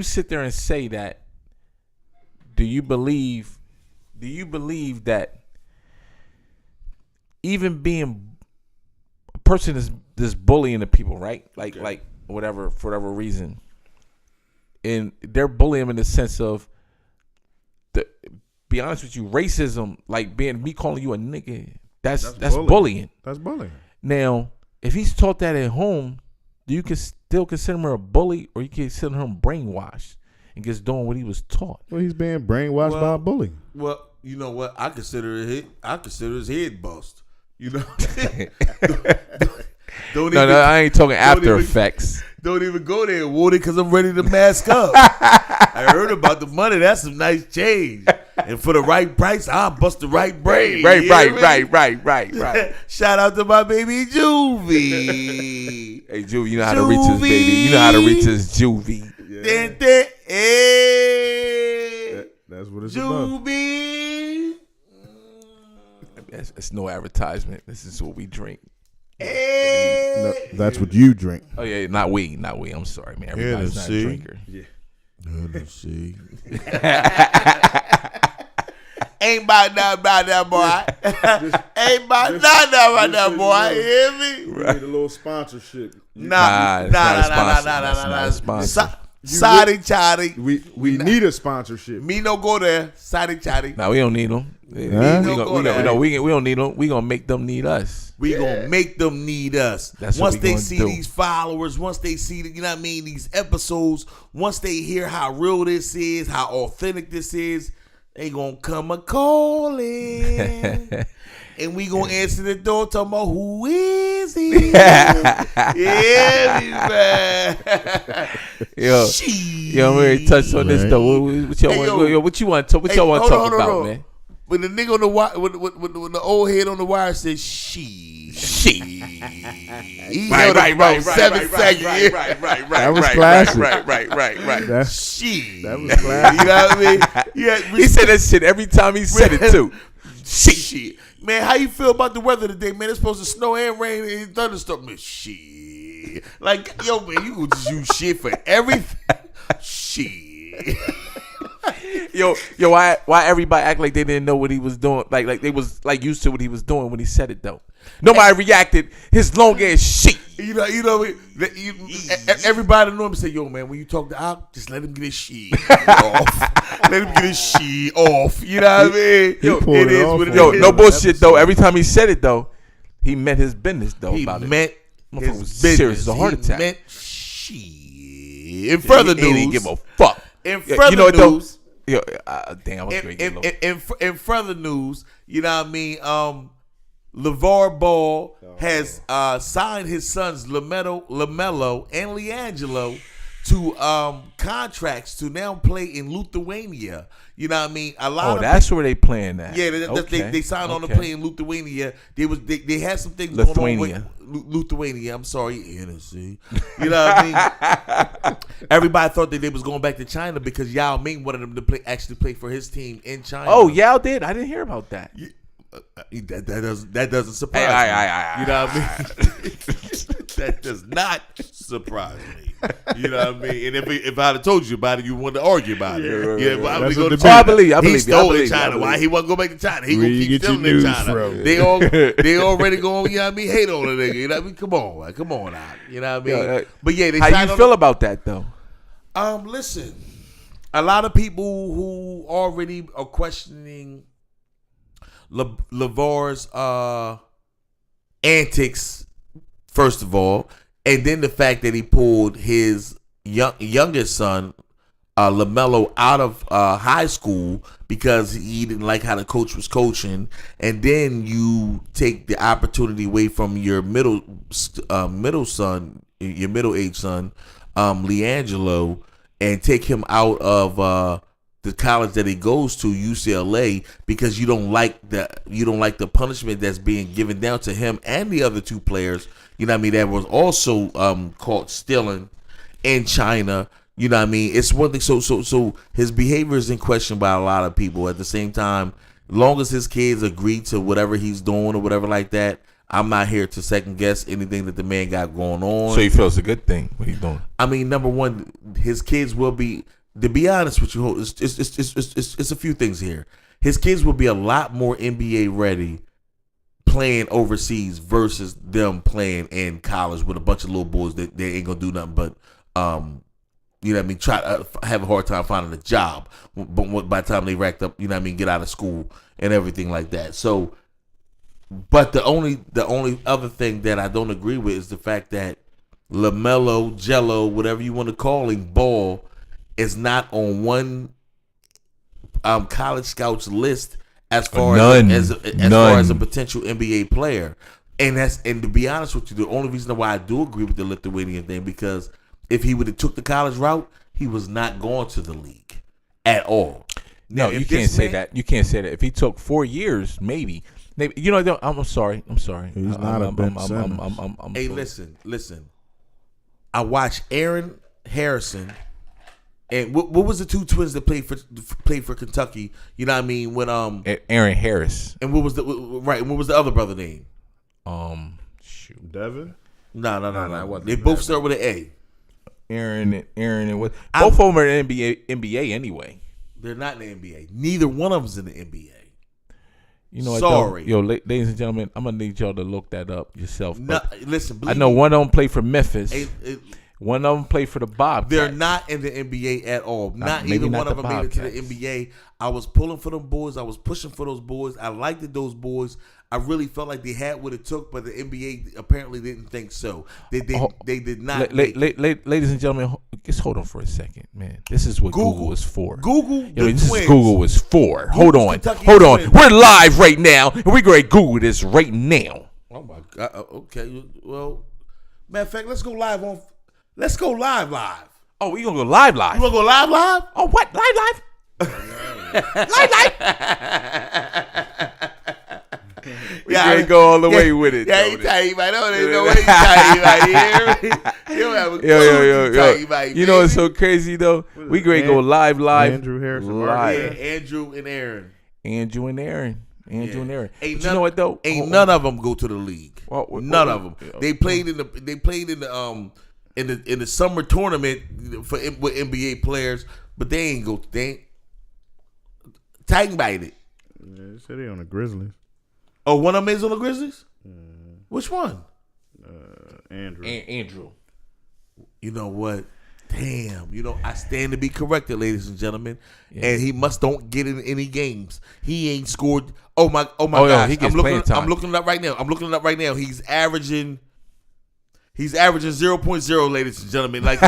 sit there and say that, do you believe that even being a person is bullying the people, right? Like whatever, for whatever reason, and they're bullying him in the sense of be honest with you, racism, like me calling you a nigga, that's bullying. That's bullying. Now, if he's taught that at home, you can still consider him a bully, or you can consider him brainwashed and just doing what he was taught. Well, he's being brainwashed by a bully. Well, you know what? I consider his head bust. You know, I ain't talking after effects. Don't even go there, Woody, because I'm ready to mask up. I heard about the money. That's some nice change, and for the right price, I'll bust the right brain. Right. Shout out to my baby Juvie. Hey, Juvie, you know how to reach his baby. You know how to reach his Juvie. Yeah. That's what it's Juvie. It's no advertisement. This is what we drink. No, that's what you drink. Oh yeah, not we. I'm sorry, man. Everybody's not a drinker. Yeah. Let's see. Ain't about that, boy. Ain't about that, boy. You hear me? We need a little sponsorship. Nah. Not a sponsor. Sorry, Charlie. We need a sponsorship. Me no go there. Sorry, Charlie. No, we don't need them. We don't need them. We gonna make them need us. We gonna make them need us. That's once what we they gonna see do. These followers, once they see you know what I mean, these episodes, once they hear how real this is, how authentic this is, they gonna come a calling. And we gonna answer the door talking about who is he? Yeah, man. Yo, I'm ready to touch on this though. What you want to talk about, man? When the nigga on the wire, when the old head on the wire says she. He held it about 7 seconds. Right. That was classic. Right. She. That was classic. You know what I mean? Yeah, he said that shit every time he said it too. She. Man, how you feel about the weather today, man? It's supposed to snow and rain and thunderstorm. Man, shit. nigga. Like, yo, man, you gonna just use shit for everything. Shit. Yo, why everybody act like they didn't know what he was doing? Like they was like used to what he was doing when he said it though. Nobody reacted. His long ass shit. Everybody know him and say, yo, man, when you talk to Al, just let him get his shit off. Let him get his shit off. You know what I mean? Yo, it is what it Yo, is. no bullshit though. Every time he said it though, he meant his business though. He about meant it. his Motherfucker was business. serious as a heart attack. He meant shit. In further He news, didn't give a fuck. In further you know what news. Yo, damn, I was great. In further news, you know what I mean? LeVar Ball has signed his sons LaMelo and LiAngelo to bracks to now play in Lithuania. You know what I mean? A lot of that's where they playing at. Yeah, they signed on to play in Lithuania. They had some things going on with Lithuania. I'm sorry, NSC. You know what I mean? Everybody thought that they was going back to China because Yao Ming wanted them to actually play for his team in China. Oh, Yao did? I didn't hear about that. That doesn't surprise me. You know what I mean? That does not surprise me. You know what I mean? And if I'd have told you about it, you wanted to argue about it. Yeah, why would we go to China? I believe he stole in China. I believe. Why he wasn't go back to China? He Where gonna you keep get your stealing in news China. from? They already going. You know what I mean? Hate on the nigga. You know what I mean? Come on out. You know what I mean? But yeah, they how you feel about that though? Listen, a lot of people who already are questioning LeVar's antics, first of all, and then the fact that he pulled his youngest son, LaMelo, out of high school because he didn't like how the coach was coaching, and then you take the opportunity away from your middle son, your middle-aged son, LiAngelo, and take him out of the college that he goes to, UCLA, because you don't like the punishment that's being given down to him and the other two players. You know what I mean? That was also caught stealing in China. You know what I mean? It's one thing. So his behavior is in question by a lot of people. At the same time, long as his kids agree to whatever he's doing or whatever like that, I'm not here to second guess anything that the man got going on. So he feels a good thing what he's doing. I mean, number one, his kids will be. To be honest with you, it's a few things here. His kids will be a lot more NBA ready playing overseas versus them playing in college with a bunch of little boys that they ain't gonna do nothing but you know what I mean, try to have a hard time finding a job. But by the time they racked up, you know what I mean, get out of school and everything like that. So, but the only other thing that I don't agree with is the fact that LaMelo, Jello, whatever you want to call him, Ball, is not on one college scouts list as far as a potential NBA player. And to be honest with you, the only reason why I do agree with the Lithuanian thing, because if he would have took the college route, he was not going to the league at all. No, you can't say that. You can't say that. If he took 4 years, maybe. You know, I'm sorry. He's not a Ben Simmons. Hey, listen. I watched Aaron Harrison. And what was the two twins that played for Kentucky? You know what I mean? When Aaron Harris. And what was the other brother name? Shoot, Devin. No. They both start with an A. Aaron, and what? Both of them are in NBA anyway. They're not in the NBA. Neither one of them's in the NBA. You know what? Sorry, ladies and gentlemen, I'm gonna need y'all to look that up yourself. No, listen, I know one of them played for Memphis. One of them played for the Bobcats. They're not in the NBA at all. Not either one of them made it to the NBA. I was pulling for them boys. I was pushing for those boys. I liked those boys. I really felt like they had what it took, but the NBA apparently didn't think so. They did not. Ladies and gentlemen, just hold on for a second, man. This is what Google is for. This is Google is for. Hold on. We're live right now, and we're going to Google this right now. Oh my God. Okay. Well, matter of fact, let's go live. Oh, we gonna go live? You wanna go live? Oh, what? Live? live? We can't go all the way with it. Yeah, he tell you, man. There's no way he tell you, man. Yo. You know what's so crazy though? We going to go live. Andrew Harrison, live. Yeah, Andrew and Aaron. Andrew and Aaron. Ain't But you know what though? Ain't none of them go to the league. None of them. Yeah. They played in the summer tournament with NBA players, but they ain't go. They ain't Titan bite it. Yeah, they said they on the Grizzlies. Oh, one of them is on the Grizzlies. Which one? Andrew. Andrew. You know what? Damn. You know, I stand to be corrected, ladies and gentlemen. Yeah. And he don't get in any games. He ain't scored. Oh my gosh. Yeah, he gets playing time. I'm looking it up right now. He's averaging 0.0, ladies and gentlemen. Like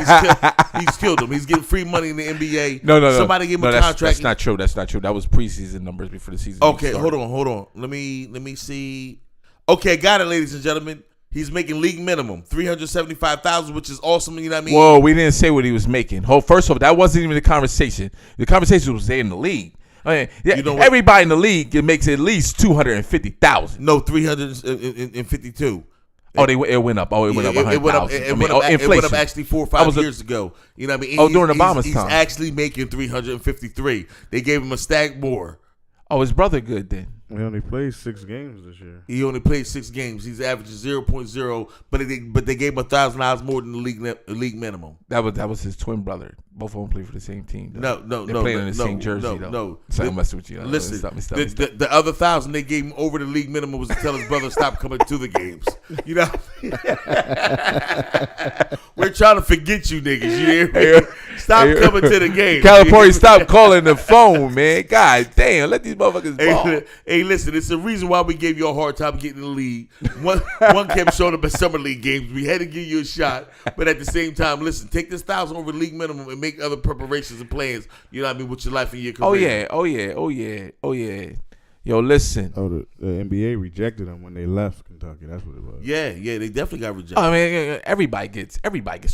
he's killed him. He's getting free money in the NBA. No. Somebody gave him a contract. That's not true. That was preseason numbers before the season. Okay, hold on. Let me see. Okay, got it, ladies and gentlemen. He's making league minimum, $375,000, which is awesome. You know what I mean? Whoa, we didn't say what he was making. First off, that wasn't even the conversation. The conversation was they in the league. I mean, You know what? everybody in the league makes at least $250,000. No, 352. Oh, it went up. Oh, it went up 100,000. It went up actually 4 or 5 years ago. You know what I mean? During Obama's time. He's actually making 353. They gave him a stack more. Oh, his brother good then. He only played 6 games this year. He only played 6 games. He's averaging 0.0, but they gave him $1,000 more than the league minimum. That was his twin brother. Both of them played for the same team. Though. No, They're playing in the same jersey though. No. So I mess with you. Listen, Stop. the other $1,000 they gave him over the league minimum was to tell his brother stop coming to the games. You know, we're trying to forget you niggas. You hear me? Stop coming to the games. Calipari, stop calling the phone, man. God damn, let these motherfuckers ball. Hey, listen, it's the reason why we gave you a hard time getting in the league. One kept showing up at summer league games. We had to give you a shot, but at the same time, listen, take this $1,000 over the league minimum and make other preparations and plans. You know what I mean, with your life and your career. Oh yeah. Yo, listen. Oh, the NBA rejected them when they left Kentucky. That's what it was. Yeah, they definitely got rejected. I mean, everybody gets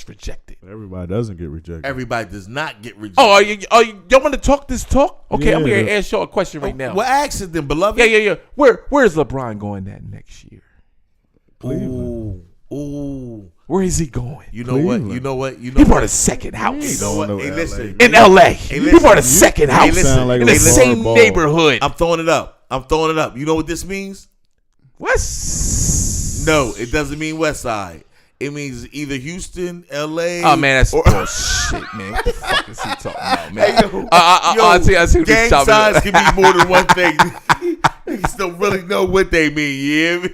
rejected. Everybody doesn't get rejected. Everybody does not get rejected. Oh, y'all want to talk this talk? Okay, Yeah. I'm going to ask y'all a question right now. Well, ask it then, beloved. Yeah. Where's LeBron going at next year? Ooh. Where is he going? You know what? He bought a second house. You know what? No Hey, LA. listen. In LA. Hey, He listen. bought a second house listen. Like in the LeVar same Ball. neighborhood. I'm throwing it up. You know what this means? What? No, it doesn't mean West Side. It means either Houston, LA. Oh man, that's or bullshit, man. What the fuck is he talking about, man? Hey, yo, I see what he's gang talking signs about. can be more than one thing. Niggas don't really know what they mean. You hear me?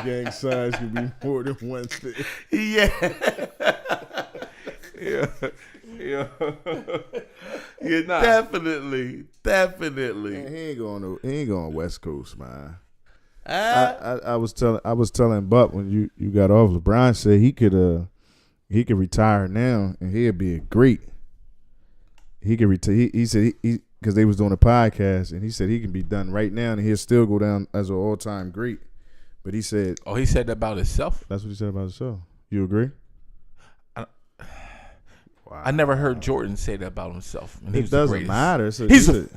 Gang signs can be more than one thing. Yeah. Yeah. Yeah, Nah. definitely. Man, he ain't going West Coast, man. Ah. I was telling Buck when you got off. LeBron said he could retire now and he'd be a great. He could retire. He said he because they was doing a podcast and he said he can be done right now and he'll still go down as an all time great. But he said, Oh, he said that about himself? that's what he said about himself. You agree? I never heard Jordan say that about himself. And he It was the doesn't greatest. matter.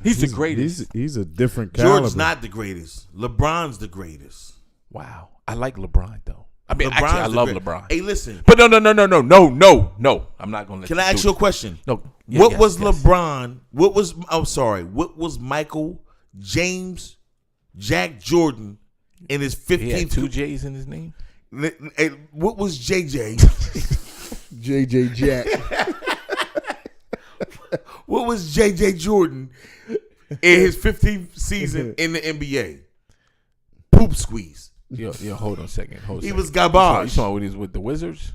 He's the greatest. He's a different caliber. Jordan's not the greatest. LeBron's the greatest. Wow. I like LeBron though. I mean, LeBron's actually, I the love great- LeBron. Hey, listen. But no. I'm not gonna let Can you I ask do you a it. question? No. What was LeBron? What was Michael James Jack Jordan in his He had 15th? 2 J's in his name? What was JJ? JJ Jack. What was JJ Jordan in his 15th season in the NBA? Poop squeeze. Yo, hold on a second. He was You garbage. talking when he was with the Wizards?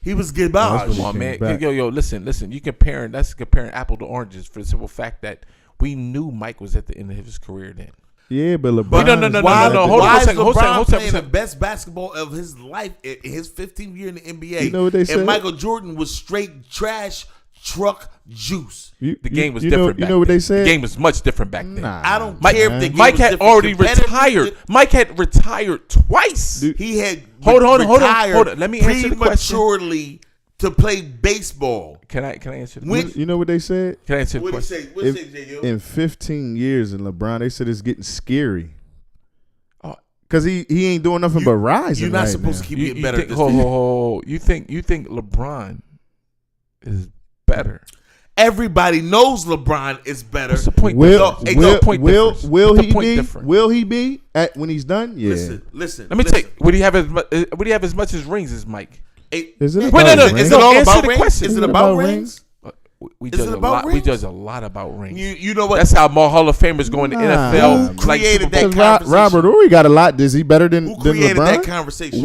He was That's garbage. what he Come on, came man. back. Yo, listen. You comparing apple to oranges for the simple fact that we knew Mike was at the end of his career then. Yeah, but LeBron. No, Why, hold on why a is second, hold on a LeBron second, playing the best basketball of his life in his 15th year in the NBA? You know what they and said? Michael Jordan was straight trash truck juice. The game was you different know, back You know what then. they said? The game was much different back then. Nah. I don't Mike- care if the game Mike was had different. already Competitive- retired. Mike had retired twice. Dude, He had Hold on. retired Let me answer the question. prematurely to play baseball. Can I answer the When- question? You know what they said? Can I answer the What did he question? say? What did he say, J.O.? In 15 years in LeBron, they said it's getting scary. Oh. Cause he ain't doing nothing but rising. You're not right supposed now. to keep getting better. Think, at this thing. You think LeBron is better? Everybody knows LeBron is better. What's the point? Will he be at when he's done? Yeah. Listen. Let me tell you. Would he have as much as rings as Mike? Is it Wait, about rings? Is it all Answer about the rings? question. Is it about rings? We Is judge it a about lot. rings? We judge a lot about rings. You know what? That's how more Hall of Famers go in the NFL. Who created that Because conversation? Robert Ory got a lot. Is he better than Who created LeBron? that conversation?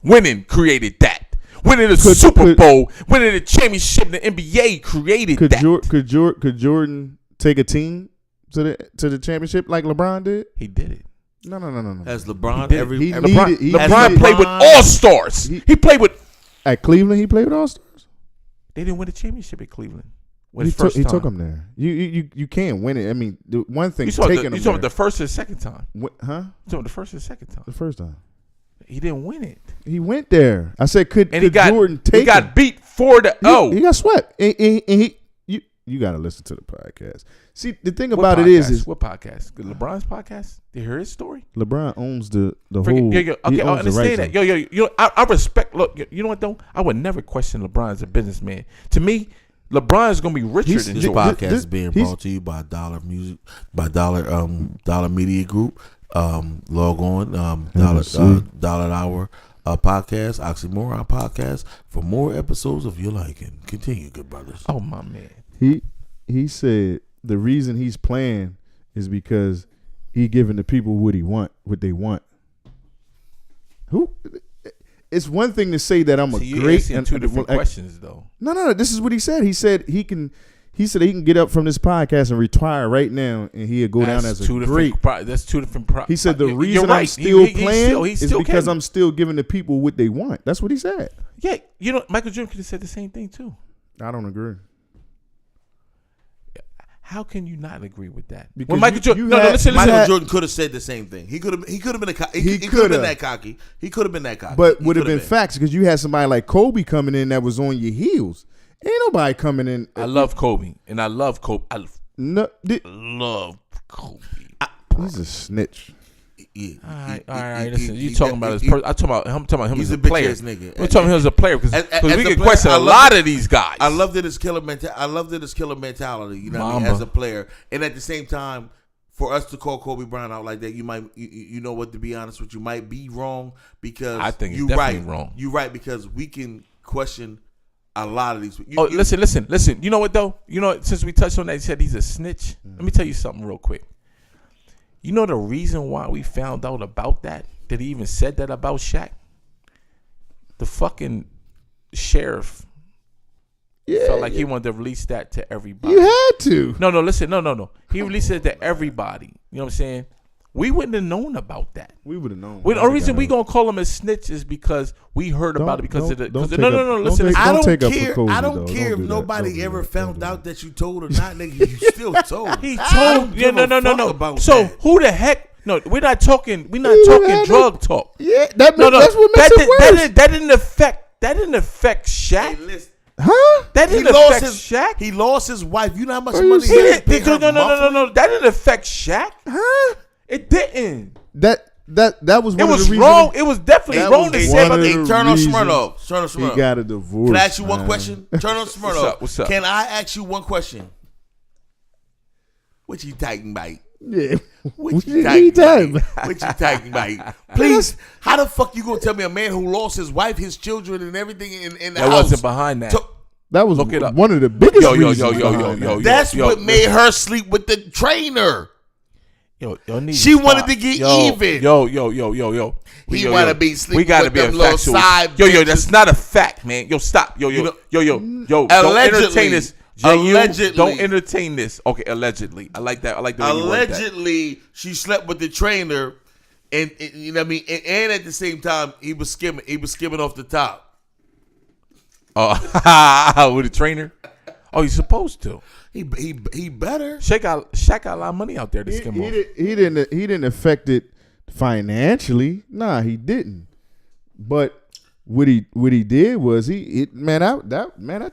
Winning created that. Winning the Super Bowl, winning the championship in the NBA created that. Could Jordan take a team to the championship like LeBron did? He did it. No. As LeBron, LeBron played with all stars. He played with at Cleveland. He played with all stars. They didn't win a championship at Cleveland. He took them there. You can't win it. I mean, the one thing You talking about the first or the second time? Huh? You talking about the first or the second time? The first time. He didn't win it. He went there. I said, could Jordan take He got beat 4-0. He got swept. And you got to listen to the podcast. See, the thing What about podcast? it is what podcast? LeBron's podcast? Did you hear his story? LeBron owns the whole. Okay, I he owns understand the that. rights. I respect. Look, you know what though? I would never question LeBron as a businessman. To me, LeBron is gonna be richer than This Jordan. podcast is being brought to you by Dollar Music, by Dollar Media Group. Log on Dollar an Hour podcast, Oxy Moronz podcast for more episodes of your liking. Continue, good brothers. Oh my man. He said the reason he's playing is because he giving the people what they want. Who? It's one thing to say that I'm You're great asking two different questions though. No. This is what he said. He said he can get up from this podcast and retire right now, and he'll go down as a great. That's two different. He said the reason I'm still playing is because I'm still giving the people what they want. That's what he said. Yeah, Michael Jordan could have said the same thing too. I don't agree. How can you not agree with that? Because when Michael Jordan, listen. Michael Jordan could have said the same thing. He could have been he could have been that cocky. He could have been that cocky. But would have been facts because you had somebody like Kobe coming in that was on your heels. Ain't nobody coming in. I love Kobe, and I love Kobe. Love Kobe. He's a snitch. All right. Listen, you talking about his person? I'm talking about him as a player. Nigga. We're talking him as a player because we can question a lot of these guys. I love that it's killer mentality. You know what I mean? As a player, and at the same time, for us to call Kobe Bryant out like that, you might, you know what? To be honest with you, might be wrong because I think it's you're definitely right. wrong. You're right because we can question a lot of these. Listen. You know what though? Since we touched on that, he said he's a snitch. Let me tell you something real quick. You know the reason why we found out about that he even said that about Shaq? The fucking sheriff felt like he wanted to release that to everybody. You had to. No, listen. No. He released it to everybody. You know what I'm saying? We wouldn't have known about that. We would have known. The only reason we gonna call him a snitch is because we heard about it because of the. No. Listen, I don't care if nobody ever found out that you told or not, nigga. You still told. He told. No. So that. who the heck? No, we're not talking. We're not talking drug talk. Yeah, that's what makes it worse. That didn't affect Shaq. Hey, listen. Huh? That didn't affect Shaq. He lost his wife. You know how much Are you money he serious? had to pay her monthly? No. That didn't affect Shaq. Huh? It didn't. That was one It of was the wrong. reasons. It was definitely That wrong was to one say of about the the. Turn on reasons Smirnoff. He got a divorce. Can I ask you one man. question? Turn on Smirnoff. What's up? Can I ask you one question? What you talking about? Yeah. What you talking about? Please, how the fuck you gonna tell me a man who lost his wife, his children, and everything in the That house? wasn't behind that. That was Look it up. one of the biggest reasons. Yo. That's what made her sleep with the trainer. Yo, She wanted to get even. Yo. He want to be sleeping We gotta with be them a little factual. side Yo, that's not a fact, man. Yo, stop. Yo. Don't entertain this. Allegedly. Don't entertain this. Okay, allegedly. I like that. I like the way you word that. Allegedly, she slept with the trainer, and you know what I mean. And at the same time, he was skimming. He was skimming off the top. With a trainer. Oh, he's supposed to. He better. Shaq got a lot of money out there to skim off. He didn't affect it financially. Nah, he didn't. But what he did was I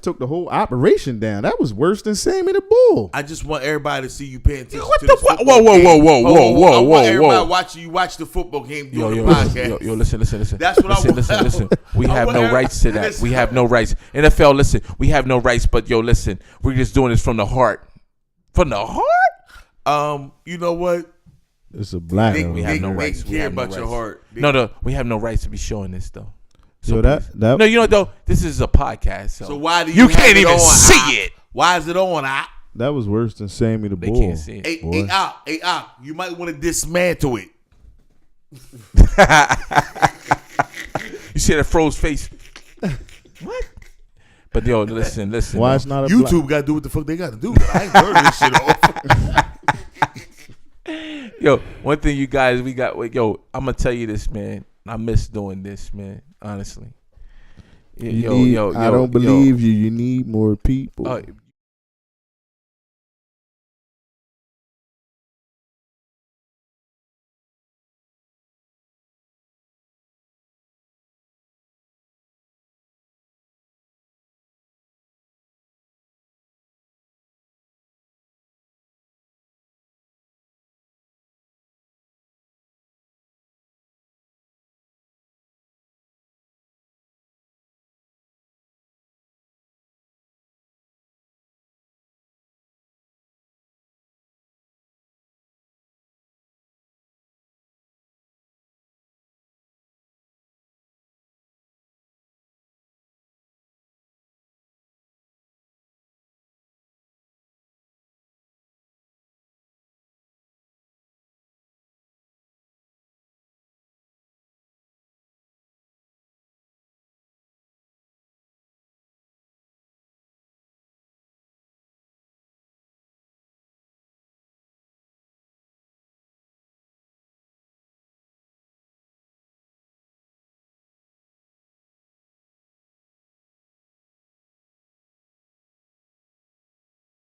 took the whole operation down. That was worse than Sammy the Bull. I just want everybody to see you paying attention What to the this what? football Whoa, game. whoa, whoa, whoa, Hold on, whoa, I want whoa, everybody whoa. watching you watch the football game Yo, doing yo, the podcast. yo, listen. That's what I want. Listen. We I have want no every- rights to that. listen. We have no rights. NFL, listen, we have no rights, but yo, listen, we're just doing this from the heart. From the heart? You know what? It's a black. They, one. We have no they rights. We care have no about your rights. heart. They- No, we have no rights to be showing this though. So please. that No, you know what though? This is a podcast, so, So why do you have can't it even on, see Ah? it. Why is it on? Ah? that was worse than Sammy the They Bull. can't see it. Hey, you might want to dismantle it. You see that froze face? What? But yo, listen. Why it's not a YouTube got to do what the fuck they got to do. I ain't heard this shit off. Yo, one thing you guys, I'm gonna tell you this, man. I miss doing this, man. Honestly. I don't believe you. You need more people.